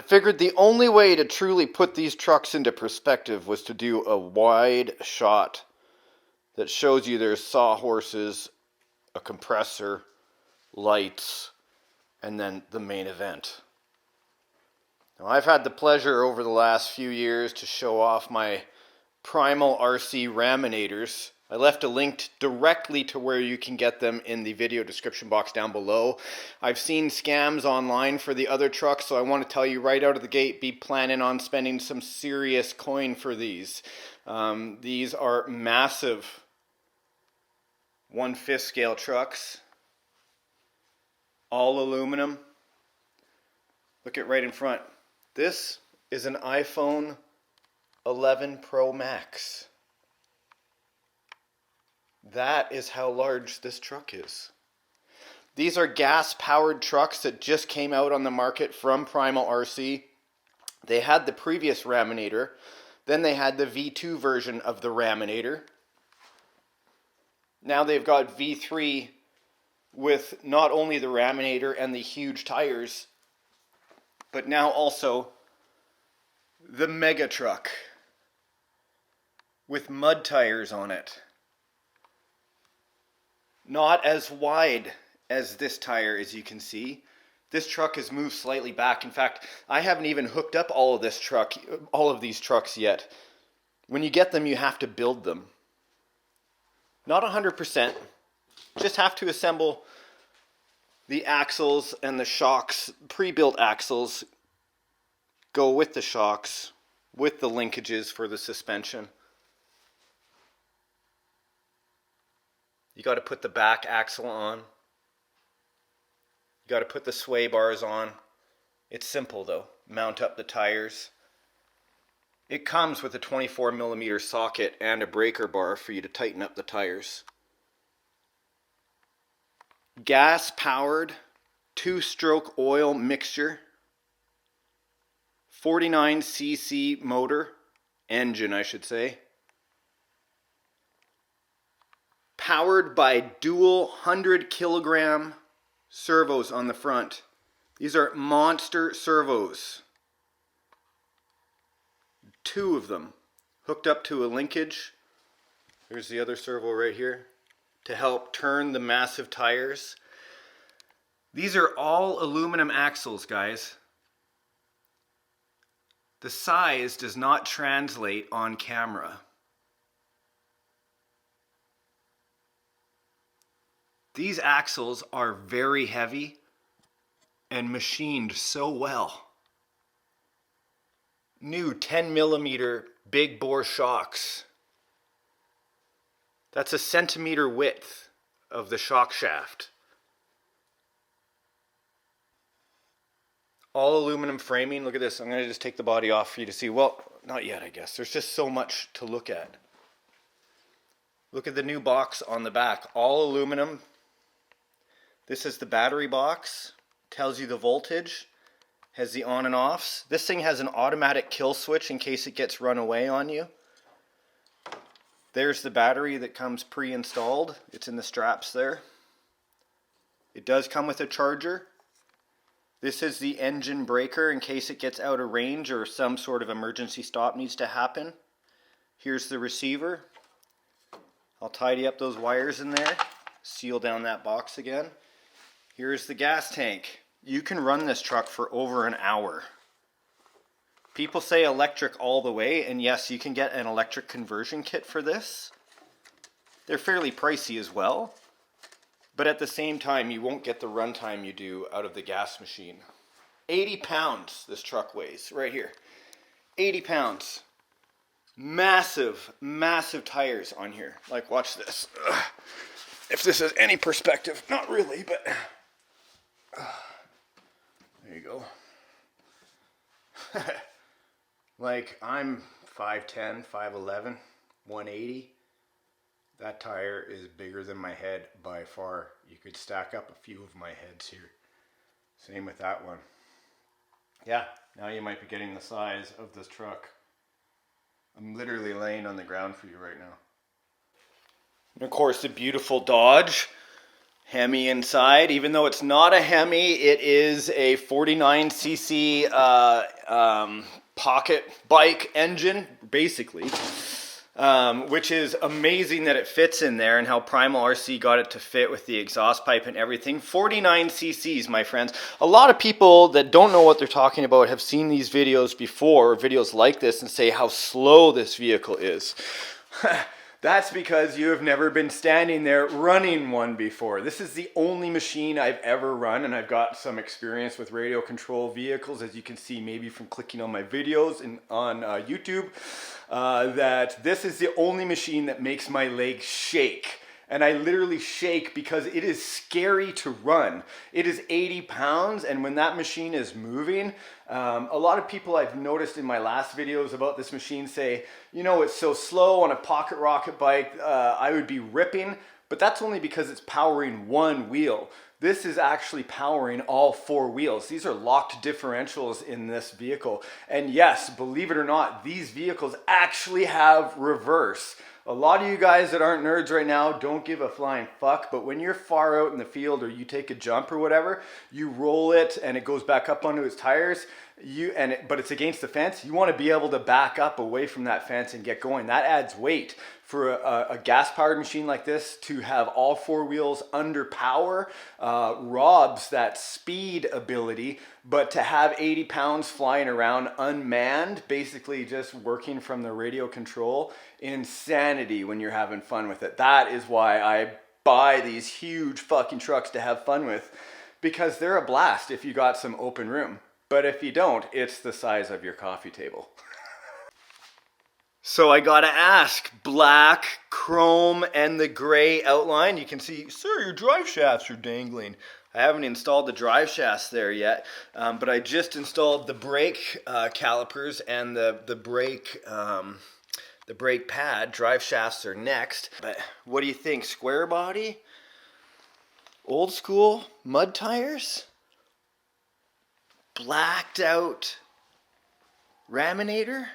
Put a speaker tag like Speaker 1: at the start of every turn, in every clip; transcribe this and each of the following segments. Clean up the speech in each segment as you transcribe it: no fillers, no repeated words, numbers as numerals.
Speaker 1: figured the only way to truly put these trucks into perspective was to do a wide shot that shows you there's sawhorses, a compressor, lights, and then the main event. Now, I've had the pleasure over the last few years to show off my PRiMAL RC raminators. I left a link directly to where you can get them in the video description box down below. I've seen scams online for the other trucks, so I want to tell you right out of the gate, be planning on spending some serious coin for these. These are massive 1/5 scale trucks, all aluminum. Look at right in front. This is an iPhone 11 Pro Max. That is how large this truck is. These are gas-powered trucks that just came out on the market from PRiMAL RC. They had the previous raminator, then they had the V2 version of the raminator. Now they've got V3 with not only the raminator and the huge tires, but now also the mega truck with mud tires on it. Not as wide as this tire, as you can see. This truck has moved slightly back. In fact, I haven't even hooked up all of these trucks yet. When you get them, you have to build them. Not 100%. Just have to assemble the axles and the shocks. Pre-built axles go with the shocks, with the linkages for the suspension. You got to put the back axle on. You got to put the sway bars on. It's simple though. Mount up the tires. It comes with a 24mm socket and a breaker bar for you to tighten up the tires. Gas powered 2-stroke oil mixture. 49cc motor, engine I should say. Powered by dual 100-kilogram servos on the front. These are monster servos. 2 of them hooked up to a linkage. There's the other servo right here to help turn the massive tires. These are all aluminum axles, guys. The size does not translate on camera. These axles are very heavy and machined so well. New 10mm big bore shocks. That's a centimeter width of the shock shaft. All aluminum framing. Look at this. I'm going to just take the body off for you to see. Well, not yet, I guess. There's just so much to look at. Look at the new box on the back. All aluminum. This is the battery box, tells you the voltage, has the on and offs. This thing has an automatic kill switch in case it gets run away on you. There's the battery that comes pre-installed. It's in the straps there. It does come with a charger. This is the engine breaker in case it gets out of range or some sort of emergency stop needs to happen. Here's the receiver. I'll tidy up those wires in there, seal down that box again. Here's the gas tank. You can run this truck for over an hour. People say electric all the way, and yes, you can get an electric conversion kit for this. They're fairly pricey as well, but at the same time, you won't get the runtime you do out of the gas machine. 80 pounds this truck weighs, right here. 80 pounds. Massive, massive tires on here. Like, watch this. Ugh. If this is any perspective, not really, but there you go. Like, I'm 5'10", 5'11", 180. That tire is bigger than my head by far. You could stack up a few of my heads here. Same with that one. Yeah, now you might be getting the size of this truck. I'm literally laying on the ground for you right now. And of course, the beautiful Dodge Hemi inside. Even though it's not a Hemi, it is a 49cc pocket bike engine, basically. Which is amazing that it fits in there, and how PRiMAL RC got it to fit with the exhaust pipe and everything. 49 cc's, my friends. A lot of people that don't know what they're talking about have seen these videos before, videos like this, and say how slow this vehicle is. That's because you have never been standing there running one before. This is the only machine I've ever run, and I've got some experience with radio control vehicles, as you can see maybe from clicking on my videos on YouTube, that this is the only machine that makes my legs shake. And I literally shake because it is scary to run. It is 80 pounds, and when that machine is moving, a lot of people I've noticed in my last videos about this machine say, you know, it's so slow on a pocket rocket bike, I would be ripping, but that's only because it's powering one wheel. This is actually powering all four wheels. These are locked differentials in this vehicle. And yes, believe it or not, these vehicles actually have reverse. A lot of you guys that aren't nerds right now don't give a flying fuck, but when you're far out in the field or you take a jump or whatever, you roll it and it goes back up onto its tires, but it's against the fence, you want to be able to back up away from that fence and get going. That adds weight. For a gas-powered machine like this to have all four wheels under power robs that speed ability, but to have 80 pounds flying around unmanned, basically just working from the radio control, insanity when you're having fun with it. That is why I buy these huge fucking trucks to have fun with, because they're a blast if you got some open room. But if you don't, it's the size of your coffee table. So I gotta ask, black, chrome, and the gray outline. You can see, sir, your drive shafts are dangling. I haven't installed the drive shafts there yet, but I just installed the brake calipers and the brake pad. Drive shafts are next. But what do you think? Square body? Old school? Mud tires? Blacked out raminator?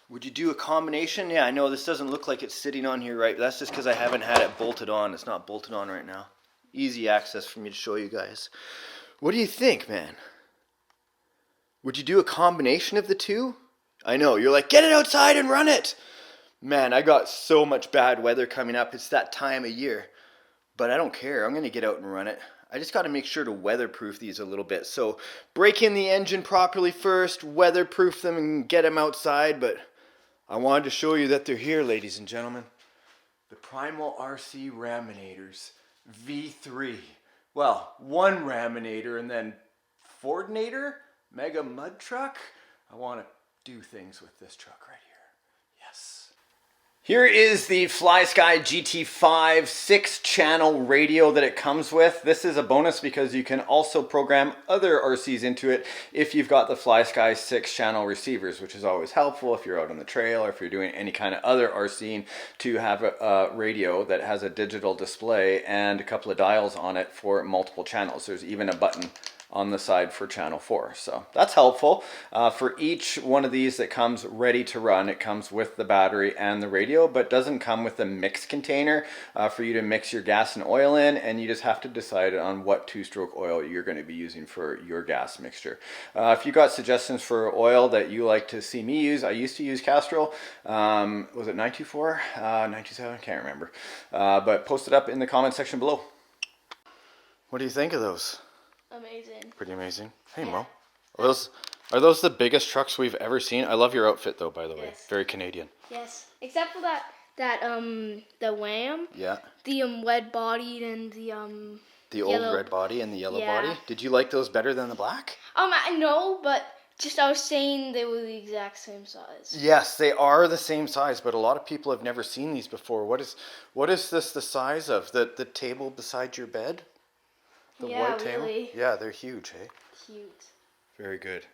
Speaker 1: Would you do a combination? Yeah, I know this doesn't look like it's sitting on here right, but that's just because I haven't had it bolted on. It's not bolted on right now. Easy access for me to show you guys. What do you think, man? Would you do a combination of the two? I know, you're like, get it outside and run it! Man, I got so much bad weather coming up. It's that time of year. But I don't care. I'm going to get out and run it. I just got to make sure to weatherproof these a little bit. So break in the engine properly first, weatherproof them, and get them outside. But I wanted to show you that they're here, ladies and gentlemen. The PRiMAL RC Raminators V3. Well, one Raminator and then Fordinator, mega mud truck. I want to do things with this truck right here. Yes. Here is the FlySky GT5 6-channel radio that it comes with. This is a bonus because you can also program other RCs into it if you've got the FlySky 6-channel receivers, which is always helpful if you're out on the trail or if you're doing any kind of other RCing, to have a radio that has a digital display and a couple of dials on it for multiple channels. There's even a button on the side for channel 4. So that's helpful. For each one of these that comes ready to run, it comes with the battery and the radio, but doesn't come with a mix container for you to mix your gas and oil in, and you just have to decide on what two-stroke oil you're going to be using for your gas mixture. If you got suggestions for oil that you like to see me use, I used to use Castrol. Was it 924? 927? Can't remember. But post it up in the comment section below. What do you think of those?
Speaker 2: Amazing.
Speaker 1: Pretty amazing. Hey,
Speaker 2: Yeah.
Speaker 1: Mo. Are those the biggest trucks we've ever seen? I love your outfit, though, by the way.
Speaker 2: Yes.
Speaker 1: Very Canadian.
Speaker 2: Yes. Except for the Wham.
Speaker 1: Yeah.
Speaker 2: The red bodied and the
Speaker 1: The old
Speaker 2: yellow.
Speaker 1: red body and the yellow
Speaker 2: Yeah.
Speaker 1: body. Did you like those better than the black?
Speaker 2: I know, but just I was saying they were the exact same size.
Speaker 1: Yes, they are the same size, but a lot of people have never seen these before. What is this the size of? The table beside your bed? The
Speaker 2: Yeah,
Speaker 1: white table?
Speaker 2: really.
Speaker 1: Yeah, they're huge, hey?
Speaker 2: Cute.
Speaker 1: Very good.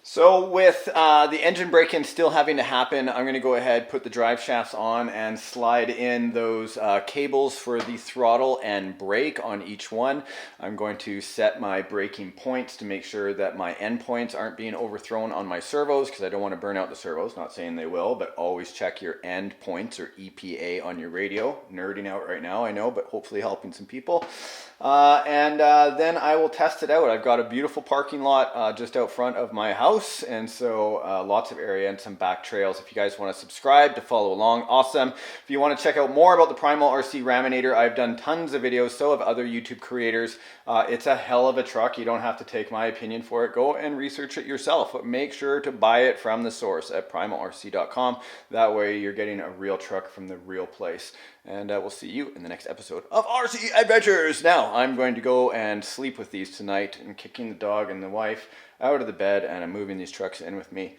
Speaker 1: So with the engine break-in still having to happen, I'm going to go ahead, put the drive shafts on and slide in those cables for the throttle and brake on each one. I'm going to set my braking points to make sure that my end points aren't being overthrown on my servos, because I don't want to burn out the servos. Not saying they will, but always check your end points or EPA on your radio. Nerding out right now, I know, but hopefully helping some people. Then I will test it out. I've got a beautiful parking lot just out front of my house, and so lots of area and some back trails. If you guys want to subscribe to follow along, awesome. If you want to check out more about the PRiMAL RC Raminator, I've done tons of videos, so have other YouTube creators. It's a hell of a truck. You don't have to take my opinion for it. Go and research it yourself, but make sure to buy it from the source at primalrc.com. That way you're getting a real truck from the real place. And we'll see you in the next episode of RC Adventures. Now, I'm going to go and sleep with these tonight and kicking the dog and the wife out of the bed, and I'm moving these trucks in with me.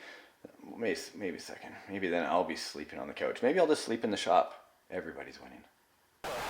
Speaker 1: Maybe a second. Maybe then I'll be sleeping on the couch. Maybe I'll just sleep in the shop. Everybody's winning.